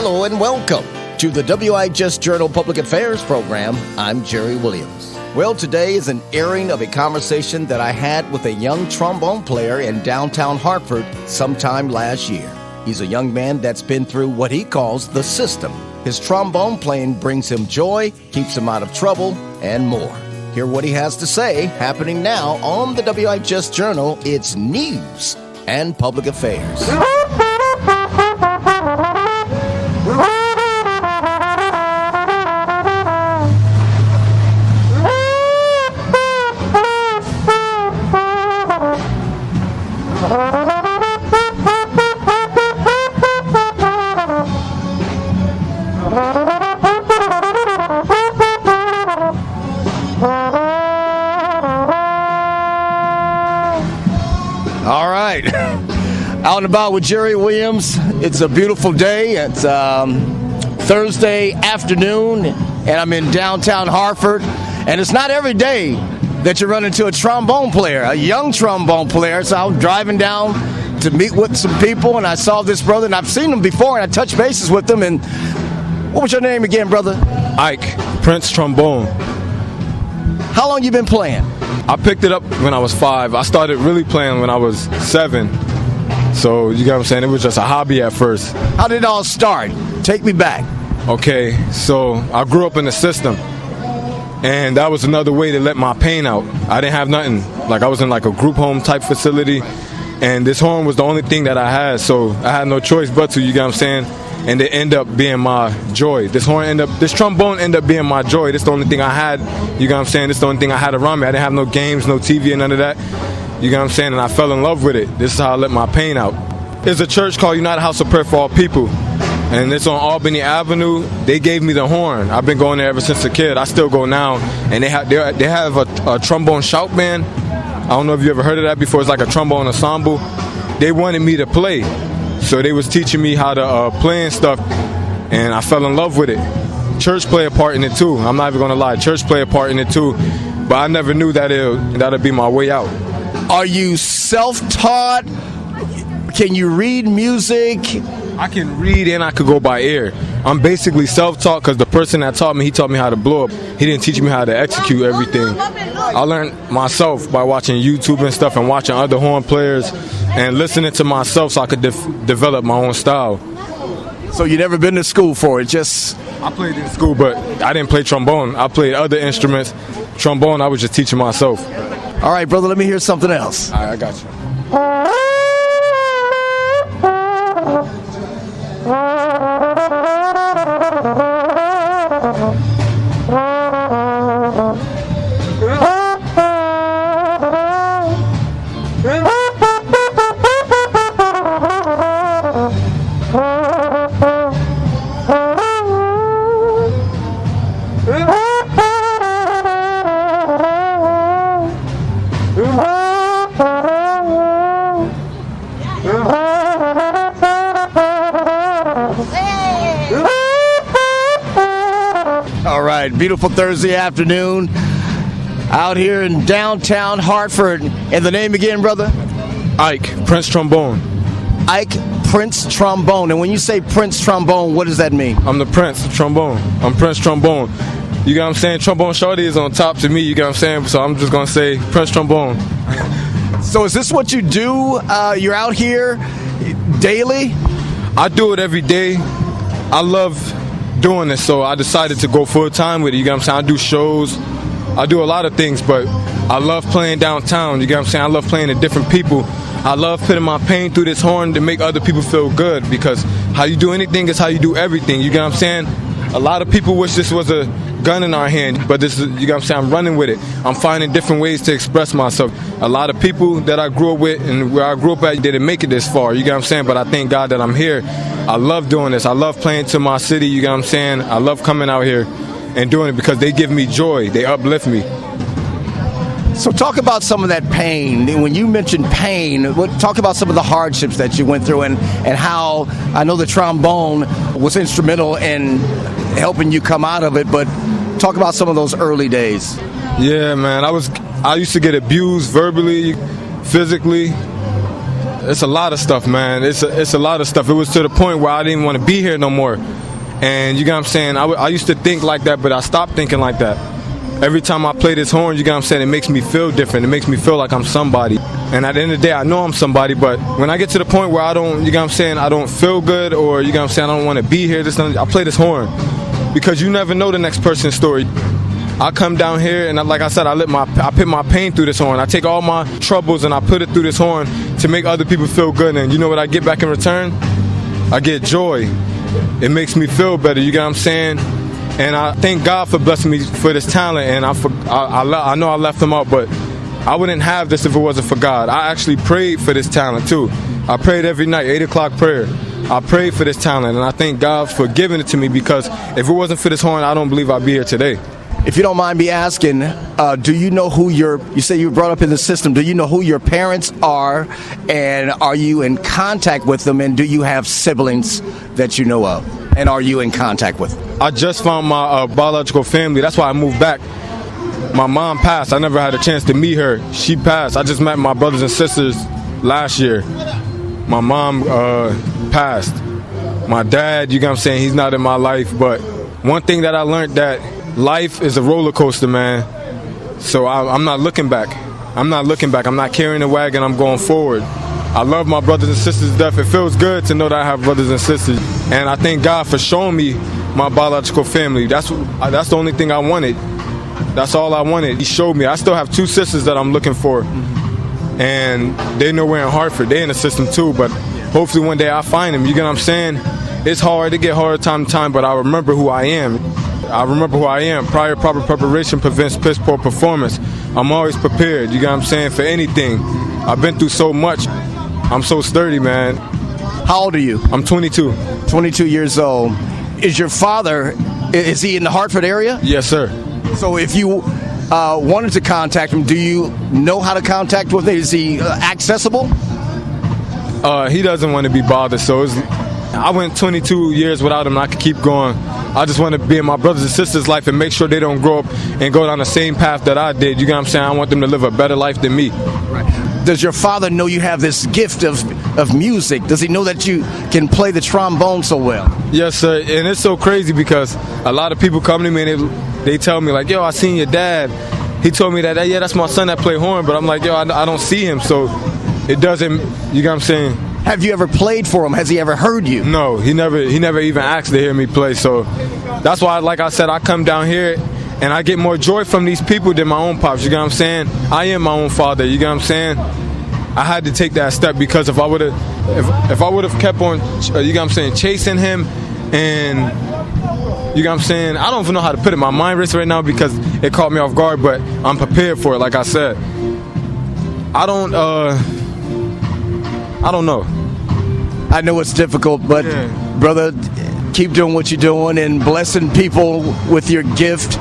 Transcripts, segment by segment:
Hello and welcome to the WIHS Journal Public Affairs program. I'm Gerry Williams. Well, today is an airing of a conversation that I had with a young trombone player in downtown Hartford sometime last year. He's a young man that's been through what he calls the system. His trombone playing brings him joy, keeps him out of trouble, and more. Hear what he has to say, happening now on the WIHS Journal. It's news and public affairs. All right, out and about with Gerry Williams. It's a beautiful day. It's Thursday afternoon, and I'm in downtown Hartford. And it's not every day that you run into a trombone player, a young trombone player. So I was driving down to meet with some people, and I saw this brother, and I've seen him before, and I touched bases with him. And what was your name again, brother? Ike, Prince Trombone. How long you been playing? I picked it up when I was 5. I started really playing when I was 7. So, you get what I'm saying? It was just a hobby at first. How did it all start? Take me back. Okay, so I grew up in the system. And that was another way to let my pain out. I didn't have nothing. Like, I was in like a group home type facility. And this horn was the only thing that I had. So, I had no choice but to, you get what I'm saying? And it ended up being my joy. This trombone ended up being my joy. This is the only thing I had, you get what I'm saying? This is the only thing I had around me. I didn't have no games, no TV, and none of that. You get what I'm saying? And I fell in love with it. This is how I let my pain out. There's a church called United House of Prayer for All People. And it's on Albany Avenue. They gave me the horn. I've been going there ever since a kid. I still go now. And they have a trombone shout band. I don't know if you ever heard of that before. It's like a trombone ensemble. They wanted me to play. So they was teaching me how to play and stuff, and I fell in love with it. Church play a part in it too. I'm not even gonna lie. Church play a part in it too, but I never knew that that'd be my way out. Are you self-taught? Can you read music? I can read and I could go by ear. I'm basically self-taught because the person that taught me, he taught me how to blow up. He didn't teach me how to execute everything. I learned myself by watching YouTube and stuff and watching other horn players and listening to myself so I could develop my own style. So you never been to school for it? I played in school, but I didn't play trombone. I played other instruments. Trombone, I was just teaching myself. All right, brother, let me hear something else. All right, I got you. All right, beautiful Thursday afternoon out here in downtown Hartford. And the name again, brother? Ike, Prince Trombone. Ike, Prince Trombone. And when you say Prince Trombone, what does that mean? I'm the Prince of Trombone. I'm Prince Trombone. You get what I'm saying? Trombone Shorty is on top to me, you get what I'm saying? So I'm just going to say Prince Trombone. So is this what you do? You're out here daily? I do it every day. I love doing this, so I decided to go full time with it. You get what I'm saying? I do shows. I do a lot of things, but I love playing downtown. You get what I'm saying? I love playing to different people. I love putting my pain through this horn to make other people feel good, because how you do anything is how you do everything. You get what I'm saying? A lot of people wish this was a gun in our hand, but this is, you get what I'm saying? I'm running with it. I'm finding different ways to express myself. A lot of people that I grew up with and where I grew up at didn't make it this far, you get what I'm saying? But I thank God that I'm here. I love doing this. I love playing to my city, you get what I'm saying? I love coming out here and doing it because they give me joy. They uplift me. So talk about some of that pain. When you mentioned pain, talk about some of the hardships that you went through and how I know the trombone was instrumental in helping you come out of it, but talk about some of those early days. Yeah, man. I used to get abused verbally, physically. It's a lot of stuff, man. It's a lot of stuff. It was to the point where I didn't want to be here no more. And you know what I'm saying? I used to think like that, but I stopped thinking like that. Every time I play this horn, you know what I'm saying, it makes me feel different. It makes me feel like I'm somebody. And at the end of the day, I know I'm somebody, but when I get to the point where I don't, you know what I'm saying, I don't feel good, or you know what I'm saying, I don't want to be here, I play this horn. Because you never know the next person's story. I come down here and like I said, I put my pain through this horn. I take all my troubles and I put it through this horn to make other people feel good. And you know what I get back in return? I get joy. It makes me feel better, you get what I'm saying? And I thank God for blessing me for this talent, and I know I left him out, but I wouldn't have this if it wasn't for God. I actually prayed for this talent too. I prayed every night, 8 o'clock prayer. I prayed for this talent, and I thank God for giving it to me, because if it wasn't for this horn, I don't believe I'd be here today. If you don't mind me asking, do you know who you say you were brought up in the system, do you know who your parents are, and are you in contact with them, and do you have siblings that you know of, and are you in contact with them? I just found my biological family. That's why I moved back. My mom passed. I never had a chance to meet her. She passed. I just met my brothers and sisters last year. My mom passed. My dad, you know what I'm saying, he's not in my life, but one thing that I learned, that life is a roller coaster, man. So I'm not looking back. I'm not looking back. I'm not carrying the wagon. I'm going forward. I love my brothers and sisters to death. It feels good to know that I have brothers and sisters. And I thank God for showing me my biological family. That's the only thing I wanted. That's all I wanted. He showed me. I still have 2 sisters that I'm looking for. And they're nowhere in Hartford. They're in the system too. But hopefully one day I'll find them. You get what I'm saying? It's hard. It get harder time to time, but I remember who I am. I remember who I am. Proper preparation prevents piss poor performance. I'm always prepared, you know what I'm saying, for anything. I've been through so much. I'm so sturdy, man. How old are you? I'm 22. 22 years old. Is your father, is he in the Hartford area? Yes, sir. So if you wanted to contact him, do you know how to contact with him? Is he accessible? He doesn't want to be bothered, so I went 22 years without him, and I could keep going. I just want to be in my brothers and sisters' life and make sure they don't grow up and go down the same path that I did. You know what I'm saying? I want them to live a better life than me. Right. Does your father know you have this gift of music? Does he know that you can play the trombone so well? Yes, sir. And it's so crazy because a lot of people come to me and they tell me, like, yo, I seen your dad. He told me that, yeah, that's my son that play horn. But I'm like, yo, I don't see him. So it doesn't, you know what I'm saying? Have you ever played for him? Has he ever heard you? No, he never even asked to hear me play. So that's why, like I said, I come down here and I get more joy from these people than my own pops. You know what I'm saying? I am my own father. You know what I'm saying? I had to take that step because if I would have kept on, you know what I'm saying, chasing him, and you know what I'm saying, I don't even know how to put it. My mind races right now because it caught me off guard, but I'm prepared for it. Like I said, I don't know. I know it's difficult, but yeah. Brother, keep doing what you're doing and blessing people with your gift.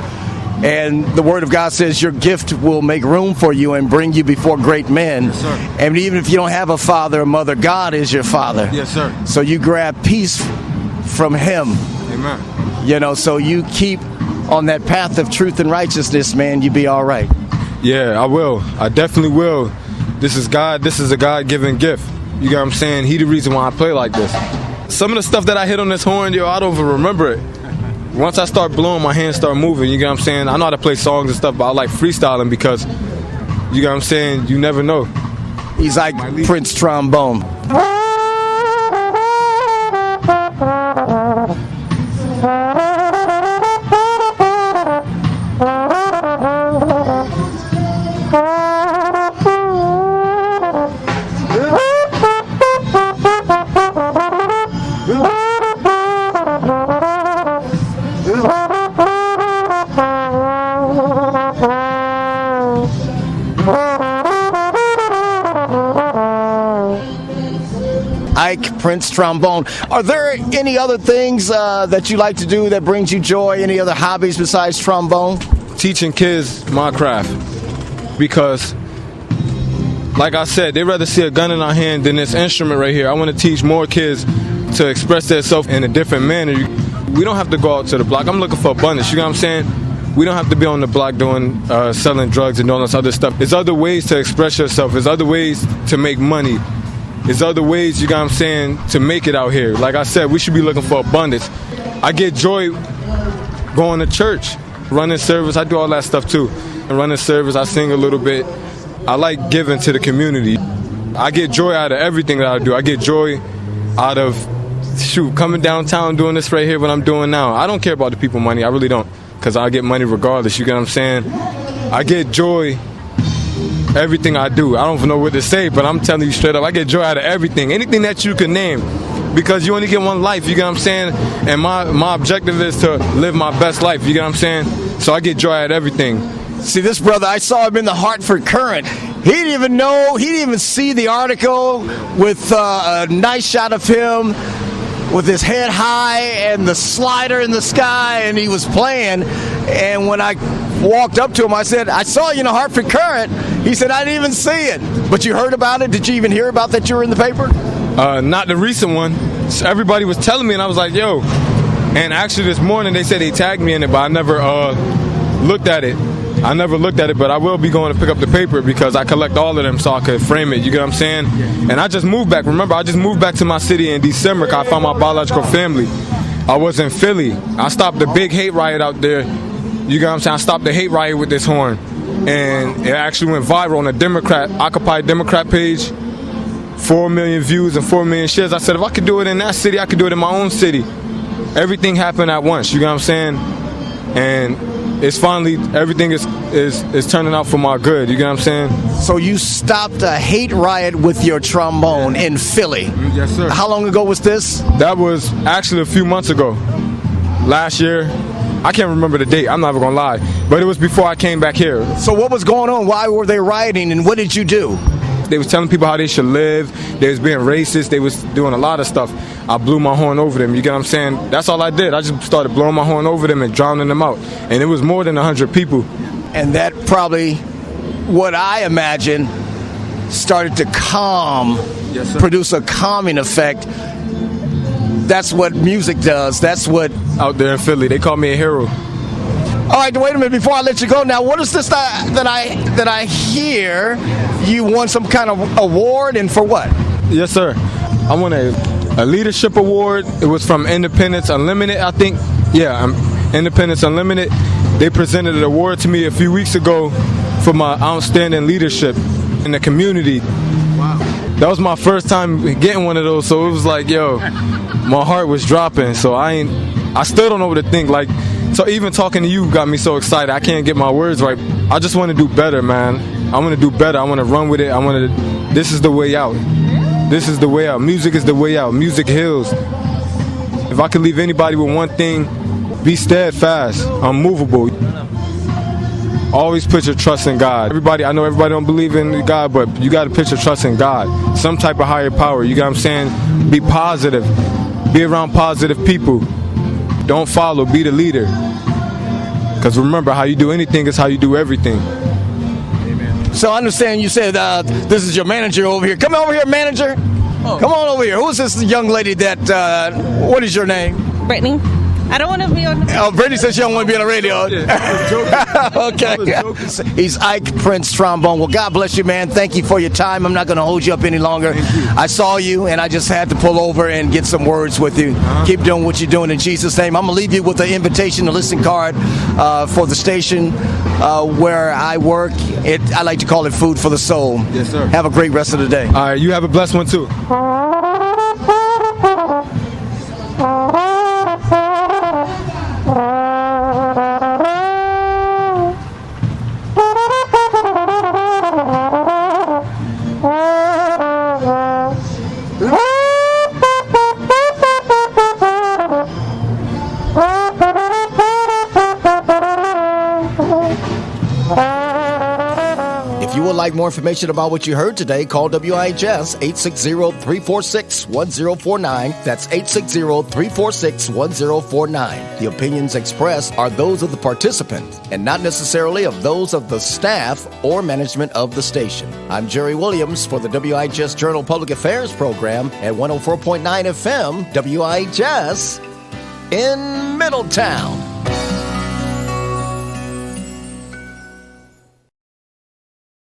And the Word of God says your gift will make room for you and bring you before great men. Yes, sir. And even if you don't have a father or mother, God is your father. Yes, sir. So you grab peace from Him. Amen. You know, so you keep on that path of truth and righteousness, man, you be all right. Yeah, I will. I definitely will. This is God. This is a God-given gift. You know what I'm saying? He the reason why I play like this. Some of the stuff that I hit on this horn, yo, I don't even remember it. Once I start blowing, my hands start moving. You know what I'm saying? I know how to play songs and stuff, but I like freestyling because, you know what I'm saying, you never know. He's like Prince Trombone. Prince Trombone. Are there any other things that you like to do that brings you joy? Any other hobbies besides trombone? Teaching kids my craft. Because, like I said, they'd rather see a gun in our hand than this instrument right here. I want to teach more kids to express themselves in a different manner. We don't have to go out to the block. I'm looking for abundance. You know what I'm saying? We don't have to be on the block doing selling drugs and all this other stuff. There's other ways to express yourself. There's other ways to make money. there's other ways, you know what I'm saying, to make it out here. Like I said, we should be looking for abundance. I get joy going to church, running service. I do all that stuff too. And running service, I sing a little bit. I like giving to the community. I get joy out of everything that I do. I get joy out of, coming downtown doing this right here, what I'm doing now. I don't care about the people money. I really don't, because I get money regardless, you get what I'm saying? I get joy everything I do. I don't even know what to say, but I'm telling you straight up, I get joy out of everything. Anything that you can name, because you only get one life, you get what I'm saying? And my objective is to live my best life, you get what I'm saying? So I get joy out of everything. See, this brother, I saw him in the Hartford Current. He didn't even know, he didn't even see the article with a nice shot of him with his head high and the slider in the sky, and he was playing. And when I walked up to him, I said, I saw you in the Hartford Current. He said, I didn't even see it. But you heard about it? Did you even hear about that you were in the paper? Not the recent one. So everybody was telling me, and I was like, yo. And actually this morning they said they tagged me in it, but I never looked at it. But I will be going to pick up the paper because I collect all of them so I could frame it, you get what I'm saying? And I just moved back. Remember, I just moved back to my city in December because I found my biological family. I was in Philly. I stopped the big hate riot out there. You get what I'm saying? I stopped the hate riot with this horn. And it actually went viral on the Occupy Democrat page. 4 million views and 4 million shares. I said, if I could do it in that city, I could do it in my own city. Everything happened at once, you get what I'm saying? And it's finally, everything is turning out for my good, you get what I'm saying? So you stopped a hate riot with your trombone in Philly. Yes, sir. How long ago was this? That was actually a few months ago. Last year. I can't remember the date, I'm not even gonna lie. But it was before I came back here. So what was going on? Why were they rioting, and what did you do? They was telling people how they should live. They was being racist. They was doing a lot of stuff. I blew my horn over them. You get what I'm saying? That's all I did. I just started blowing my horn over them and drowning them out. And it was more than 100 people. And that probably, what I imagine, started to produce a calming effect. That's what music does. That's what... Out there in Philly, they call me a hero. All right, wait a minute before I let you go. Now, what is this that I hear? You won some kind of award, and for what? Yes, sir. I won a leadership award. It was from Independence Unlimited, I think. Yeah, Independence Unlimited. They presented an award to me a few weeks ago for my outstanding leadership in the community. Wow. That was my first time getting one of those, so it was like, yo, my heart was dropping. So I still don't know what to think. Like, so even talking to you got me so excited. I can't get my words right. I just want to do better, man. I want to do better. I want to run with it. This is the way out. This is the way out. Music is the way out. Music heals. If I could leave anybody with one thing, be steadfast, unmovable. Always put your trust in God. I know everybody don't believe in God, but you got to put your trust in God. Some type of higher power. You got what I'm saying? Be positive. Be around positive people. Don't follow, be the leader. Because remember, how you do anything is how you do everything. Amen. So I understand you said this is your manager over here. Come over here, manager. Oh. Come on over here. Who is this young lady that, what is your name? Brittany. I don't want to be on the radio. Oh, Brittany says she don't want to be on the radio. Okay. He's Ike Prince Trombone. Well, God bless you, man. Thank you for your time. I'm not going to hold you up any longer. I saw you, and I just had to pull over and get some words with you. Keep doing what you're doing in Jesus' name. I'm going to leave you with an invitation, a listing card for the station where I work. I like to call it food for the soul. Yes, sir. Have a great rest of the day. All right, you have a blessed one, too. If you would like more information about what you heard today, call WIHS 860-346-1049. That's 860-346-1049. The opinions expressed are those of the participants and not necessarily of those of the staff or management of the station. I'm Gerry Williams for the WIHS Journal Public Affairs program at 104.9 FM, WIHS in Middletown.